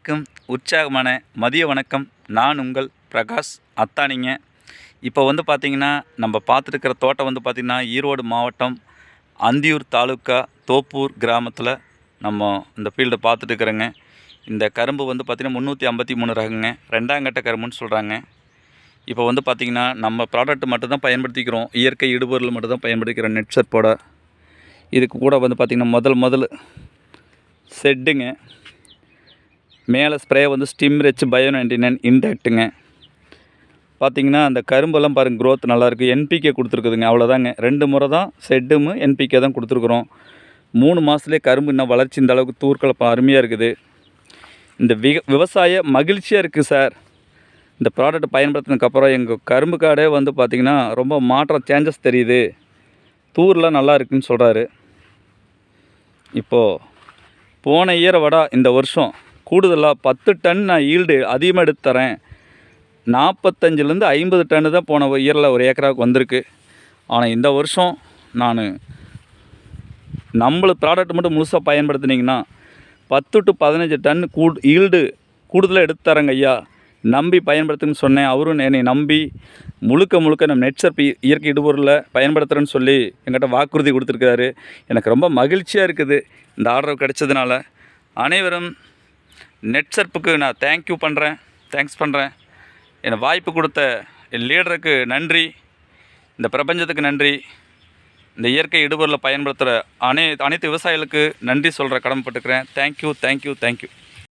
அனைவருக்கும் உற்சாகமான மதிய வணக்கம். நான் உங்கள் பிரகாஷ் அத்தானிங்க. இப்போ பார்த்திங்கன்னா நம்ம பார்த்துருக்கிற தோட்டம் பார்த்திங்கன்னா ஈரோடு மாவட்டம் அந்தியூர் தாலுக்கா தோப்பூர் கிராமத்தில் நம்ம இந்த ஃபீல்டை பார்த்துட்டு இருக்கிறோங்க. இந்த கரும்பு பார்த்திங்கன்னா 353 ரகங்க, 2ஆம் கட்ட கரும்புன்னு சொல்கிறாங்க. இப்போ பார்த்திங்கன்னா நம்ம ப்ராடக்ட் மட்டும்தான் பயன்படுத்திக்கிறோம், இயற்கை இடுபொருள் மட்டும்தான் பயன்படுத்திக்கிறோம். நெட்சர்ப்போட இதுக்கு கூட பார்த்திங்கன்னா முதல் செட்டுங்க, மேலே ஸ்ப்ரே ஸ்டிம்ரெச் பயோ 99 இன்டாக்ட்டுங்க. பார்த்திங்கன்னா அந்த கரும்பெல்லாம் பாருங்கள், க்ரோத் நல்லாயிருக்கு. என்பிகே கொடுத்துருக்குதுங்க, அவ்வளோதாங்க. 2 முறை தான் செட்டும் என்பிகே தான் கொடுத்துருக்குறோம். 3 மாதத்துலேயே கரும்பு இன்னும் வளர்ச்சி இந்த அளவுக்கு தூர்க்கலப்பம் அருமையாக இருக்குது. இந்த விவசாய மகிழ்ச்சியாக இருக்குது சார். இந்த ப்ராடக்ட் பயன்படுத்தினதுக்கப்புறம் எங்கள் கரும்பு காடே பார்த்திங்கன்னா ரொம்ப மாற்றம், சேஞ்சஸ் தெரியுது. தூர்லாம் நல்லா இருக்குதுன்னு சொல்கிறாரு. இப்போது போன இயரை விட இந்த வருஷம் கூடுதலாக 10 டன் நான் ஈல்டு அதிகமாக எடுத்து தரேன். 45லேருந்து 50 டன்னு தான் போன இயரில் ஒரு ஏக்கராவுக்கு வந்திருக்கு. ஆனால் இந்த வருஷம் நான் நம்மள ப்ராடக்ட் மட்டும் முழுசாக பயன்படுத்தினீங்கன்னா 10 to 15 டன் ஈல்டு கூடுதலாக எடுத்து தரேங்க ஐயா, நம்பி பயன்படுத்துன்னு சொன்னேன். அவரும் என்னை நம்பி முழுக்க நம்ம நெட்சர்ப் இயற்கை இடுபொருளில் பயன்படுத்துகிறேன்னு சொல்லி என்கிட்ட வாக்குறுதி கொடுத்துருக்காரு. எனக்கு ரொம்ப மகிழ்ச்சியாக இருக்குது இந்த ஆர்டர் கிடைச்சதுனால. அனைவரும் நெட்சர்ப்புக்கு நான் தேங்க்ஸ் பண்ணுறேன். என்னை வாய்ப்பு கொடுத்த என் லீடருக்கு நன்றி, இந்த பிரபஞ்சத்துக்கு நன்றி, இந்த இயற்கை இடுபொருளை பயன்படுத்துகிற அனைத்து விவசாயிகளுக்கு நன்றி சொல்கிற கடமைப்பட்டுக்கிறேன். தேங்க்யூ.